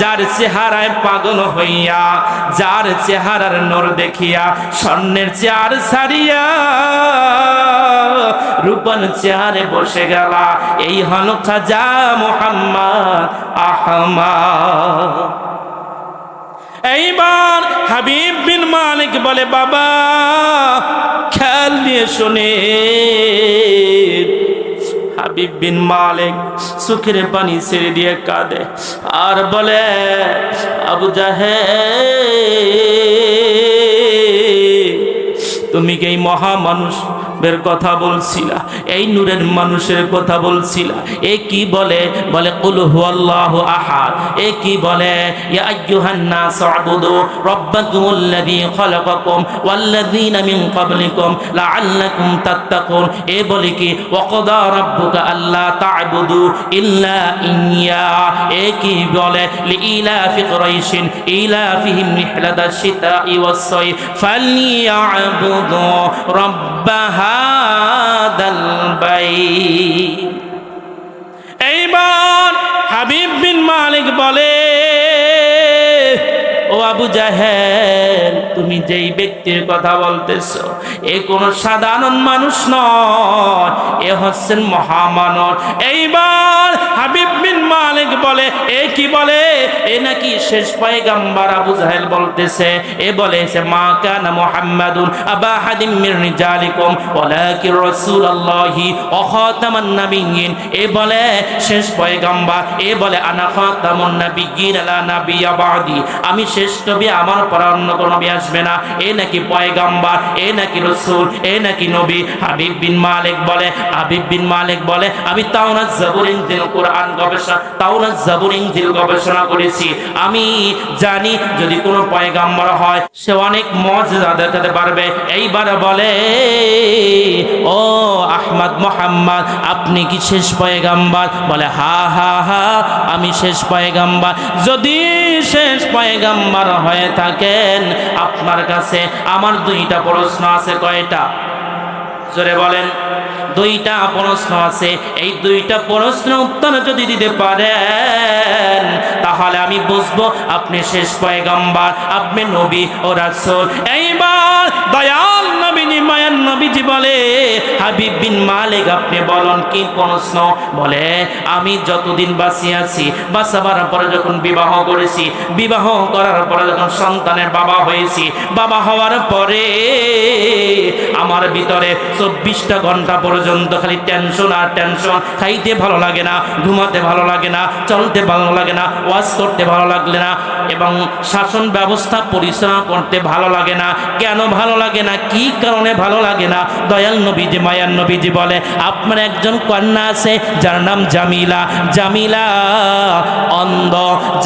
যার চেহারায় পাগল হইয়া, যার চেহারার নূর দেখিয়া স্বর্ণের চেয়ার ছাড়িয়া রূপন চেয়ারে বসে গেলা, এই হল খাজা মুহাম্মদ আহমদ। এইবার হাবিব বিন মালিক বলে, বাবা খেয়াল দিয়ে শুনে। হাবিব বিন মালিক চোখের পানি ছেড়ে দিয়ে কাঁদে আর বলে, আবু জাহেল, তুমি কি এই মহামানুষের কথা বলছিলা, এই নূরের মানুষের কথা বলছিলা? এ কি বলে? বলে কুল হুয়াল্লাহু আহাদ। এ কি বলে? ইয়া আইয়ুহান নাস উবুদু রাব্বাকুমুল্লাযী খালাকাকুম ওয়াল্লাযীনা মিন ক্বাবলিকুম লাআল্লাকুম তাত্তাকুন। এ বলে কি ওয়া ক্বাদা রাব্বুকা আল্লা তা'বুদু ইল্লা ইয়্যা। এ কি বলে? লিইলাফি কুরাইশিন ইলাফিহিম রিহলাতাশ শিতা'i ওয়াস-সাইফ ফালইয়া'বুদু রব্ব হাদাল বাইত। এইবার হাবিব বিন মালিক বলে, ও আবু জাহেল, তুমি যেই ব্যক্তির কথা বলতেছো, এ কোনো সাধারণ মানুষ নয়, এ হচ্ছেন মহামানব। এইবার হাবিব বিন মালিক বলে, এ কি বলে? এ নাকি শেষ পয়গম্বর। আবু জাহেল বলতেছে, এ বলেছে, মা কানা মুহাম্মাদুন আবা হাদিম মির রিজালিকুম ওয়ালাকিন রাসূলুল্লাহি ওয়া খাতামান নাবিয়্যিন। এ বলে শেষ পয়গম্বর। এ বলে আনা খাতামুন নাবিয়্যিন লা নাবিয়্যা বাদি, আমি শেষ নবী, আমার পর অন্য কোন নবী আসবে না। এ নাকি পয়গম্বর, এ নাকি রাসূল, এ নাকি নবী। হাবিব বিন মালিক বলে, আমি তাওরাত জাবুর ইনজিল কোরআন গবেষণা, তাওরাত জাবুর ইনজিল গবেষণা করেছি। আমি জানি যদি কোনো পয়গম্বর হয়, সে অনেক মুজিজা দেখাতে পারবে। এইবার বলে, ও আহমদ মুহাম্মদ, আপনি কি শেষ পয়গম্বর? বলে, হা হা হা, আমি শেষ পয়গম্বর। যদি শেষ পয়গম্বর হয়ে থাকেন, আপনার কাছে আমার দুইটা প্রশ্ন আছে। কয়টা? জোরে বলেন। দুইটা প্রশ্ন আছে। এই দুইটা প্রশ্নের উত্তর যদি দিতে পারেন, তাহলে আমি বুঝবো আপনি শেষ পয়গম্বর, আপনি নবী ও রাসূল। এইবার দয়াল নবীজি, মায়ার নবীজি বলে, হাবিব বিন মালিক, আপনি বলুন কি প্রশ্ন? বলে, আমি যতদিন বাঁচিয়ে আছি, বাঁচাবার পরে যখন বিবাহ করেছি, বিবাহ করার পরে যখন সন্তানের বাবা হয়েছি, বাবা হওয়ার পরে আমার ভিতরে 24টা ঘন্টা পর্যন্ত খালি টেনশন আর টেনশন। খাইতে ভালো লাগে না, ঘুমাতে ভালো লাগে না, চলতে ভালো লাগে না, ওয়াজ করতে ভালো লাগলে না, এবং শাসন ব্যবস্থা পরিচালনা করতে ভালো লাগে না। কেন ভালো লাগে না? কি কারণে ভালো লাগে না? দয়াল নবীজি, মায়ার নবীজি বলে, আপনার একজন কন্যা আছে যার নাম জামিলা। জামিলা অন্ধ,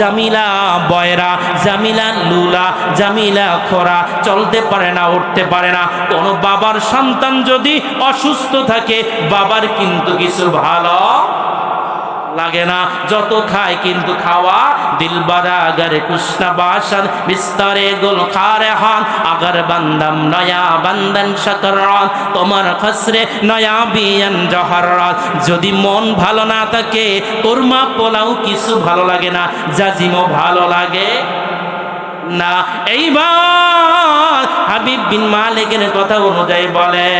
জামিলা বয়রা, জামিলা লুলা, জামিলা খোরা, চলতে পারে না, উঠতে পারে না। কোন বাবার সন্তান যদি অসুস্থ থাকে, বাবার কিন্তু কিছু ভালো লাগে না, যত খায় কিন্তু খাওয়া দিলবারা আগারে কুষ্ণা বাসান বিস্তারে গুল খারে হান আগার বান্দাম নয়া বান্দন শকরান তোমার খসরে নয়া বিয়ান জহরাত। যদি মন ভালো না থাকে, কোরমা পোলাও কিছু ভালো লাগে না, জাজিমও ভালো লাগে না। এইবার হাবিব বিন মালিকের কথা অনুযায়ী বলে,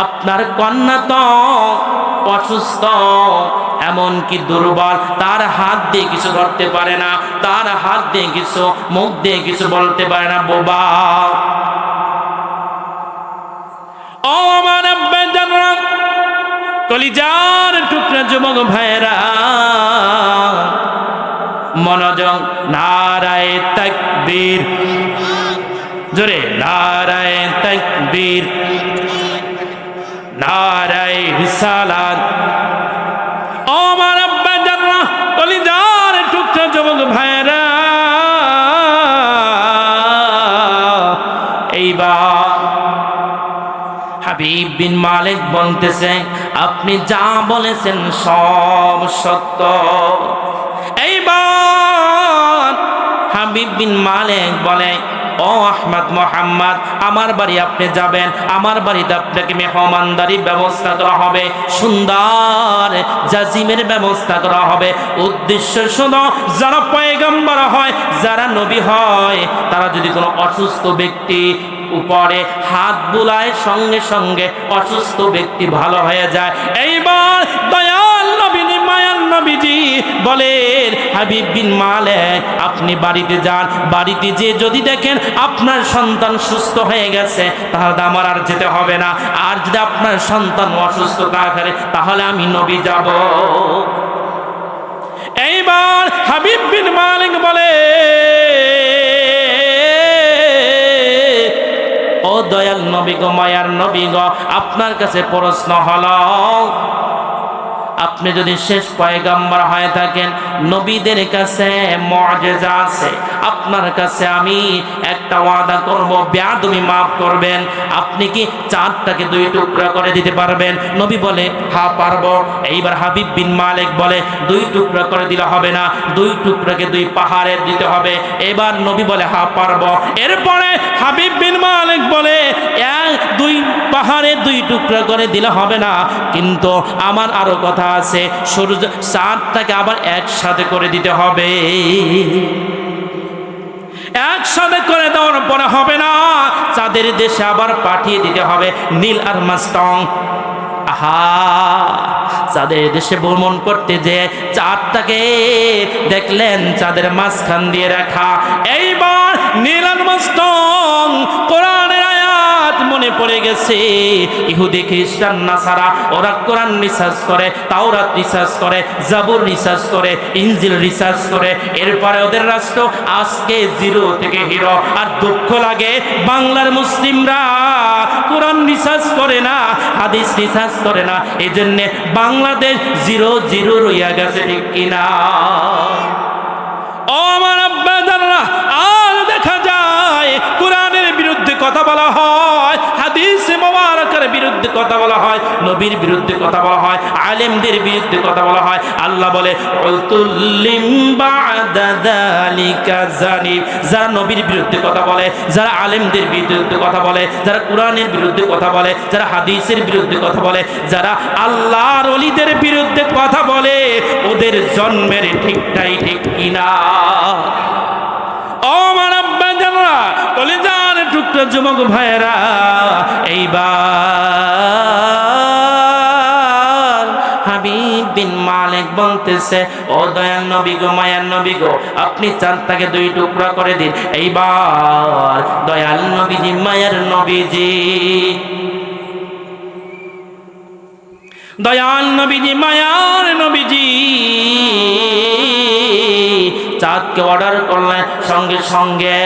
আপনার কন্যা তো অসুস্থ, এমনকি দুর্বল, তার হাত দিয়ে কিছু ধরতে পারে না, তার হাত দিয়ে কিছু, মুখ দিয়ে কিছু বলতে পারে না, বোবা। ও আমার আব্বাজানরা, কলিজার টুকরা যুবক ভাইরা, মনোযোগ, নারায়ে তাকবীর, জোরে নারায়ে তাকবীর, নারায়ে রিসালাত। ও আমার আব্বাজানরা, কলিজার টুকরা যুবক ভাইরা, এইবার হাবিব বিন মালিক বলতেছে, আপনি যা বলেছেন সব সত্য। এইবার হাবিব বিন মালিক বলে, ও আহমদ মোহাম্মদ, আমার বাড়ি আপনি যাবেন, আমার বাড়িতে আপনাকে মেহমানদারির ব্যবস্থা করা হবে, সুন্দর জাজিমের ব্যবস্থা করা হবে। উদ্দেশ্য শুধু যারা পয়গম্বর হয়, যারা নবী হয়, তারা যদি কোনো অসুস্থ ব্যক্তি উপরে হাত বুলায়, সঙ্গে সঙ্গে অসুস্থ ব্যক্তি ভালো হয়ে যায়। এইবার দয়াল নবী, মায়ার নবীজি বলেন, হাবিব বিন মালিক, আপনি বাড়িতে যান, বাড়িতে যে যদি দেখেন আপনার সন্তান সুস্থ হয়ে গেছে, তাহলে আমার আর যেতে হবে না। আর যদি আপনার সন্তান অসুস্থ থাকে, তাহলে আমি নবী যাব। এইবার হাবিব বিন মালিক বলে, ও দয়াল নবী গো, মায়ার নবী গো, আপনার কাছে প্রশ্ন হলো, আপনি যদি শেষ পয়গম্বর হয়ে থাকেন, নবীদের কাছে মুআজিজা আছে, আপনার কাছে আমি একটা ওয়াদা করব, বেয়াদবি মাফ করবেন। আপনি কি চাঁদটাকে 2 টুকরা করে দিতে পারবেন? নবী বলে, হ্যাঁ পারবো। এইবার হাবিব বিন মালিক বলে, 2 টুকরা করে দিলে হবে না, 2 টুকরাকে 2 পাহাড়ে দিতে হবে। এবার নবী বলে, হ্যাঁ পারবো। এরপরে হাবিব বিন মালিক বলে, 2 পাহাড়ে 2 টুকরা করে দিলে হবে না, কিন্তু আমার আরো কথা আছে, সূর্য চাঁদটাকে আবার একসাথে করে দিতে হবে। একসাথে করে দেওয়ার পরে হবে না, চাঁদের দেশে আবার পাঠিয়ে দিতে হবে নীল আর্মস্ট্রং। আহা, চাঁদের দেশে ভ্রমণ করতে যে চাঁদটাকে দেখলেন চাঁদের মাঝখান দিয়ে রাখা। এইবার নীল আর্মস্ট্রং কোরআনের আয়াত মনে পড়ে গেছে। ইহুদি খ্রিস্টান নাসারা ওরা কোরআন রিসার্চ করে, তাওরাত রিসার্চ করে, জাবুর রিসার্চ করে, ইনজিল রিসার্চ করে, এরপরে ওদের রাষ্ট্র আজকে 0 থেকে হিরো। আর দুঃখ লাগে, বাংলার মুসলিমরা কোরআন রিসার্চ করে না, হাদিস রিসার্চ করে না, এই জন্যে বাংলাদেশ 0-0 রইয়া গেছে, ঠিক কিনা? ও আমার আব্বাজানরা, আর দেখা যায় কোরআনের বিরুদ্ধে কথা বলা হয়, হাদিসে মোবারকের বিরুদ্ধে কথা বলা হয়, নবীর বিরুদ্ধে কথা বলা হয়, আলেমদের বিরুদ্ধে কথা বলা হয়। আল্লাহ বলে, উতুল্লিম বা'দা যালিকা জানিব। যারা নবীর বিরুদ্ধে কথা বলে, যারা আলেমদের বিরুদ্ধে কথা বলে, যারা কোরআনের বিরুদ্ধে কথা বলে, যারা হাদিসের বিরুদ্ধে কথা বলে, যারা আল্লাহর ওলিদের বিরুদ্ধে কথা বলে, ওদের জন্মের ঠিকটাই ঠিক কিনা? ও আমার আব্বাজানরা, কলিজার টুকরা যুবক ভাইরা, এইবার হাবিব বিন মালিক বলতেছে, ও দয়াল নবী গো, মায়ার নবী গো, আপনি চাঁদটাকে 2 টুকরা করে দিন। এইবার দয়াল নবীজি, মায়ার নবীজি, দয়াল নবীজি, মায়ার নবীজি চাঁদকে অর্ডার করলেন। সঙ্গে সঙ্গে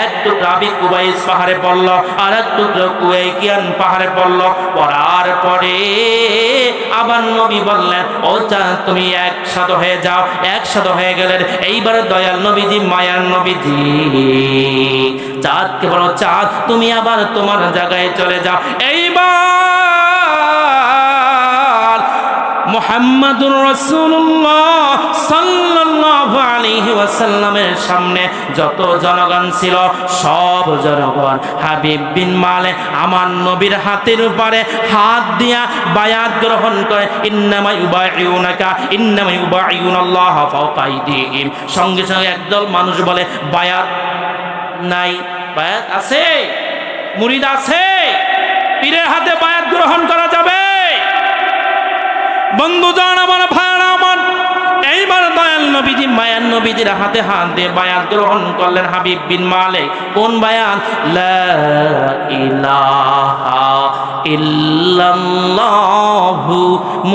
এক টুকরা আবি কুবাইস পাহাড়ে পড়ল, আর এক টুকরা কুয়াইকিয়ান পাহাড়ে পড়ল। পড়ার পরে আবার নবী বললেন, ও চাঁদ তুমি একসাথে হয়ে যাও। একসাথে হয়ে গেলেন। এইবার দয়াল নবীজি, মায়ার নবীজি চাঁদকে বলো, চাঁদ তুমি আবার তোমার জায়গায় চলে যাও। এইবার মুহাম্মাদুর রাসূলুল্লাহ সাল্লাল্লাহু আলাইহি ওয়াসাল্লামের সামনে যত জনগণ ছিল, সব জনগণ হাবিব বিন মালিক আমার নবীর হাতের উপরে হাত দিয়া বায়াত গ্রহণ করে। ইন্নামা ইউবাইউনাকা ইন্নামা ইউবাইউনাল্লাহ ফাওকা আইদিহিম। সঙ্গে সঙ্গে একদল মানুষ বলে, বায়াত নাই। বায়াত আছে, মুরিদ আছে, পীরের হাতে বায়াত গ্রহণ করা যাবে? বন্ধুজন আমার, ভাইরা আমার, এইবার দয়াল নবীজি মায়ার নবীজির হাতে হাত দিয়ে বায়াত গ্রহণ করলেন। হাবিব বিন মালিক কোন বায়াত? লা ইলাহা ইল্লাল্লাহু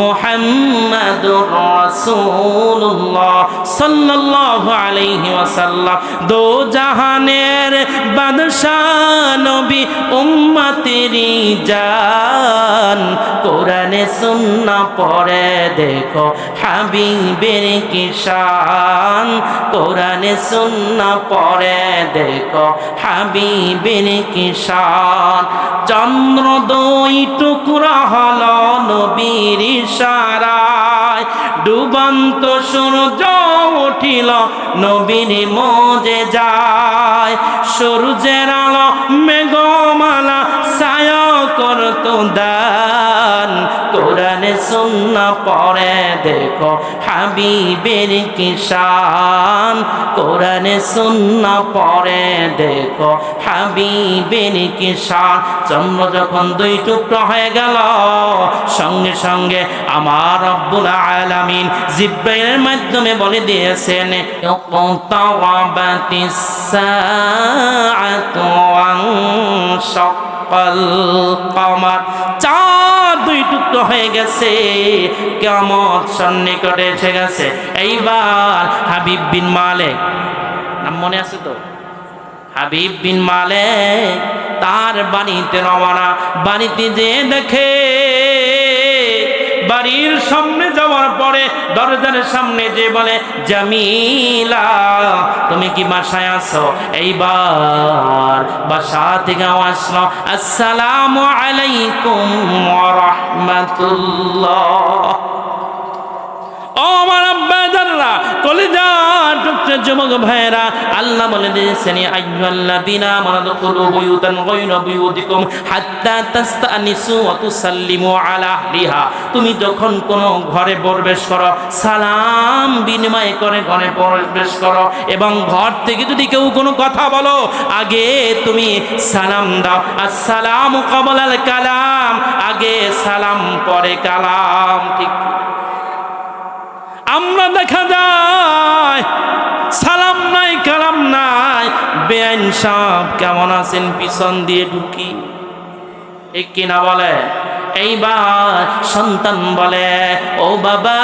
মুহাম্মাদুর রাসূলুল্লাহ সাল্লাল্লাহু আলাইহি ওয়াসাল্লাম। দো জাহানের বাদশা নবী উম্মতেরই জান, কোরআনে সুন্নাহ পড়ে দেখো হাবিবের কি শান, কোরআনে সুন্নাহ পড়ে দেখো হাবিবের কি শান। চন্দ্র দুই টুকরা হলো নবীর ইশারায়, ডুবন্ত সূর্য উঠিল নবীর মুজিজায়। সূর্যের আলো মেঘমালা ছায়া করত দান, কোরআনে সুন্নাহ পড়ে দেখো হাবিবের কি শান, কোরআনে সুন্নাহ পড়ে দেখো হাবিবের কি শান। চন্দ্র যখন দুই টুকরো হয়ে গেল, সঙ্গে সঙ্গে আমার রব্বুল আলামিন জিব্রাইলের মাধ্যমে বলে দিয়েছেন, ইকতারাবাতিস সাআতু ওয়ানশাক্কাল কমার। চাঁদ দুই টুকরো হয়ে গেছে, কিয়ামত সন্নিকটে এসে গেছে। এইবার হাবিব বিন মালিক, নাম মনে আছে তো? হাবিব বিন মালিক তার বাড়িতে রওনা। বাড়িতে যে দেখে, বাড়ির সামনে যাওয়ার পরে দরজার সামনে যে বলে, জামিলা তুমি কি বাসায় আছো? এইবার বাসা থেকে আসলো, আসসালামু আলাইকুম ওয়া রাহমাতুল্লাহ। ও আমার আব্বা জানরা, কলিজা টুকরা যুবক ভাইরা, আল্লাহ বলে দিয়েছেন, আইয়ুহাল্লাযীনা আমানু দুখুলু বুয়ুতান গায়রা বুয়ুতিকুম হাত্তা তাস্তানিসু ওয়া তুসাল্লিমু আলা আহলিহা। তুমি যখন কোনো ঘরে প্রবেশ করো, সালাম বিনিময় করে ঘরে প্রবেশ করো, এবং ঘর থেকে যদি কেউ কোনো কথা বলো, আগে তুমি সালাম দাও। আসসালামু ক্বাবলাল কালাম, আগে সালাম পরে কালাম। ঠিক আমরা দেখা যায় সালাম নাই কালাম নাই, বেআইন সাহেব কেমন আছেন পিছন দিয়ে ঢুকি, ঠিক কিনা বলে? এইবার সন্তান বলে, ও বাবা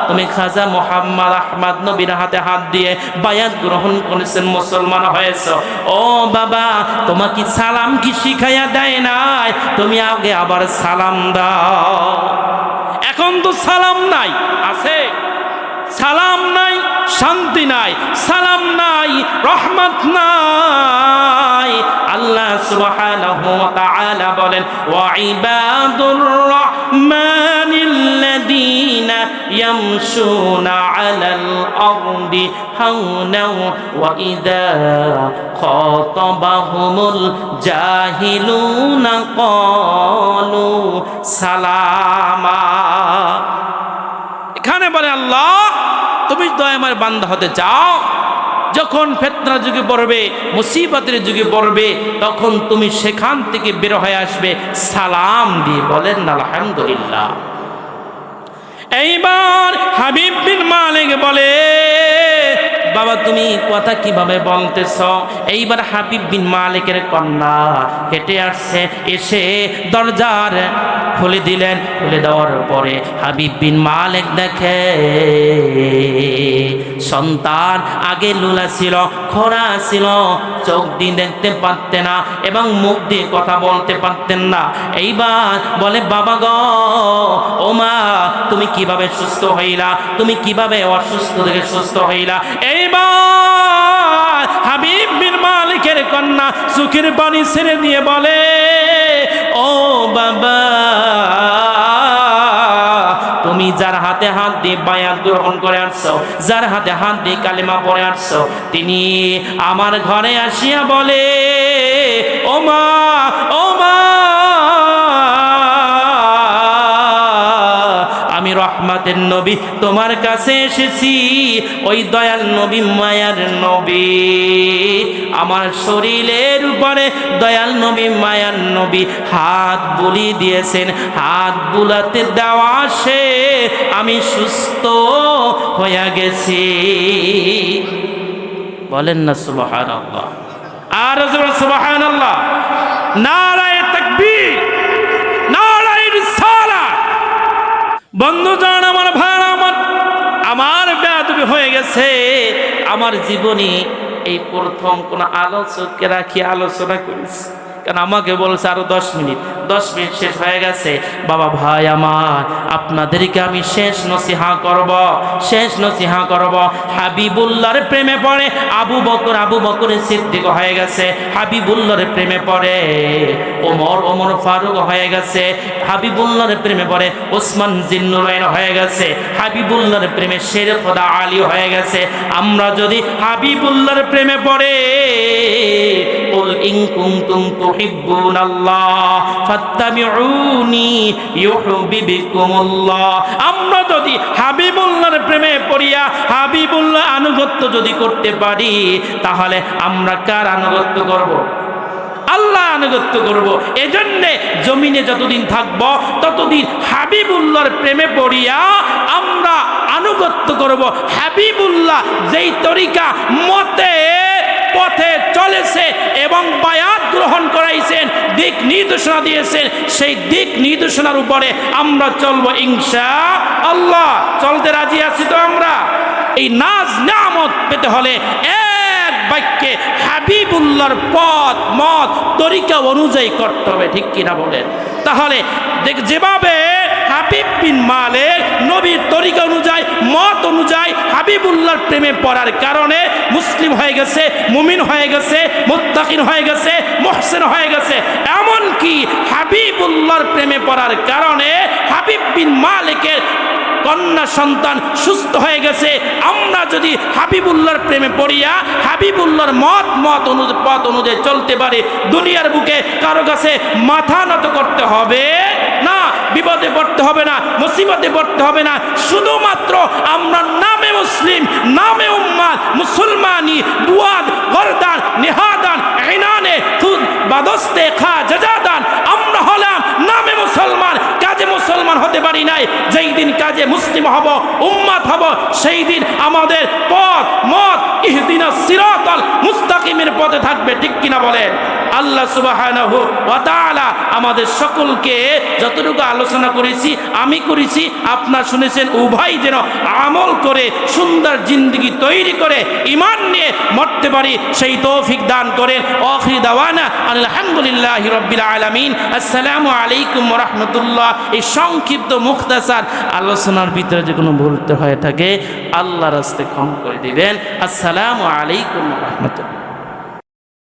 তুমি খাজা মোহাম্মদ আহমদ নবীর হাতে হাত দিয়ে বায়াত গ্রহণ করেছেন, মুসলমান হয়েছ। ও বাবা তোমাকে সালাম কি শিখাইয়া দেয় নাই? তুমি আগে আবার সালাম দাও। এখন তো সালাম নাই, আছে সালাম নাই, শান্তি নাই, সালাম নাই, রহমত নাই। আল্লাহ সুবহানাহু ওয়া তাআলা বলেন, ওয়া ইবাদুর রহমানিল্লাযীনা ইয়ামশুনা আলাল আরদি হাওনা ওয়া ইযা খাতাবাহুমুল জাহিলুনা ক্বালু সালামা। এখানে বলে আল্লাহ তুমি দয়াময় বান্দা হতে চাও, যখন ফিতনার যুগে পড়বে, মুসিবতের যুগে পড়বে, তখন তুমি সেখান থেকে বের হয়ে আসবে সালাম দিয়ে। বলেন আলহামদুলিল্লাহ। এইবার হাবিব বিন মালিক বলে, বাবা তুমি কথা কিভাবে বলতেছ? এইবার হাবিব বিন মালিকের কন্যা হেঁটে আসছে, এসে দরজার খুলে দিলেন। খুলে দেওয়ার পরে হাবিব বিন মালিক দেখে সন্তান আগে লুলা ছিল, খোড়া ছিল, চোখ দিয়ে দেখতে পারতেন না এবং মুখ দিয়ে কথা বলতে পারতেন না। এইবার বলে, বাবা গো, ও মা তুমি কিভাবে সুস্থ হইলা? তুমি কিভাবে অসুস্থ থেকে সুস্থ হইলা? এইবার হাবিব বিন মালিকের কন্যা চোখের পানি ছেড়ে দিয়ে বলে, ও বাবা তুমি যার হাতে হাত দিয়ে বায়াত গ্রহণ করে আসছো, যার হাতে হাত দিয়ে কালেমা পড়ে আসছো, তিনি আমার ঘরে আসিয়া বলে, ও মা, ও মা, আমি রহমতের নবী, তোমার কাছে এসেছি। ওই দয়াল নবী, মায়ার নবী, আমার শরীরের উপরে দয়াল নবী, মায়ার নবী হাত বুলিয়ে দিয়েছেন। হাত বুলাতে দেওয়া সে আমি সুস্থ হয়ে গেছি। বলেন না সুবহানাল্লাহ, আর সুবহানাল্লাহ। নারায়ে তাকবীর, নারায়ে রিসালাত। বন্ধুগণ, আমার ভাই, আমার বেয়াদবি হয়ে গেছে। আমার জীবনে এই প্রথম কোন আলোচককে রাখি আলোচনা করেছি, কারণ আমাকে বলছে আরো 10 মিনিট। 10 মিনিট শেষ হয়ে গেছে। বাবা ভাই আমার, আপনাদেরকে আমি শেষ নসিহা করব, শেষ নসিহা করব। হাবিবুল্লাহর প্রেমে পড়ে আবু বকর সিদ্দিক হয়ে গেছে। হাবিবুল্লাহর প্রেমে পড়ে ওমর ফারুক হয়ে গেছে। হাবিবুল্লাহর প্রেমে পড়ে ওসমান জিন্নুরাইন হয়ে গেছে। হাবিবুল্লাহর প্রেমে শের খোদা আলী হয়ে গেছে। আমরা যদি হাবিবুল্লাহর প্রেমে পড়ে কুল ইন কুনতুম তুহিব্বুনাল্লাহ ফাত্তাবিউনি ইউহিব্বুকুমুল্লাহ। আমরা যদি হাবিবুল্লাহর প্রেমে পড়িয়া হাবিবুল্লাহ আনুগত্য যদি করতে পারি, তাহলে আমরা কার আনুগত্য করব? আল্লাহ আনুগত্য করব। এজন্যে জমিনে যতদিন থাকব ততদিন হাবিবুল্লাহর প্রেমে পড়িয়া আমরা আনুগত্য করব। হাবিবুল্লাহ যেই তরিকা মতে পথে চলেছে এবং বায়াত গ্রহণ করাইছেন, দিক নির্দেশনা দিয়েছেন, সেই দিক নির্দেশনার উপরে আমরা চলবো ইনশাআল্লাহ। চলতে রাজি আছি তো আমরা? এই নাজ নিয়ামত পেতে হলে এক বাক্যে হাবিবুল্লাহর পথ মত তরিকা অনুযায়ী করতে হবে, ঠিক কিনা বলেন? তাহলে যেভাবে হাবিব বিন মালিক নবীর তরিকা অনুযায়ী মত অনুযায়ী হাবিবুল্লাহর প্রেমে পড়ার কারণে মুসলিম হয়ে গেছে, মুমিন হয়ে গেছে, মুত্তাকিন হয়ে গেছে, মুহসিন হয়ে গেছে। এমনকি হাবিবুল্লাহর প্রেমে পড়ার কারণে হাবিব বিন মালিকের কন্যা সন্তান সুস্থ হয়ে গেছে। আমরা যদি হাবিবুল্লাহর প্রেমে পড়িয়া হাবিবুল্লাহর পথ অনুযায়ী চলতে পারি, দুনিয়ার বুকে কারো কাছে মাথা নত করতে হবে না, বিপদে পড়তে হবে না, মুসিবতে পড়তে হবে না। শুধুমাত্র আমরা নামে মুসলিম, নামে উম্মাত, মুসলমানি, বুয়াদ, গরদান, নিহাদান, ইনানে, খুদ, বাদস্তে, খা, জাজাদান। আমরা হলাম নামে মুসলমান, কাজে মুসলমান হতে পারি নাই। যেই দিন কাজে মুসলিম হব, উম্মাত হব, সেই দিন আমাদের পথ মত ইহদিনাস সিরাতাল মুস্তাকিমের পথে থাকবে, ঠিক কিনা বলেন? আল্লাহ সুবহানাহু ওয়া তাআলা আমাদের সকলকে যতটুকু আলোচনা করেছি, আমি করেছি, আপনারা শুনেছেন, উভয় যেন আমল করে সুন্দর জিন্দগি তৈরি করে ঈমান নিয়ে মরতে পারি, সেই তৌফিক দান করেন। আখির দাওয়ানা আলহামদুলিল্লাহি রাব্বিল আলামিন। আসসালামু আলাইকুম ওয়া রাহমাতুল্লাহ। এই সংক্ষিপ্ত মুখতাসার আলোচনার ভিতরে যে কোনো ভুল হয়ে থাকে আল্লাহর রাস্তায় ক্ষমা করে দিবেন। আসসালামু আলাইকুম ওয়া রাহমাতুল্লাহ।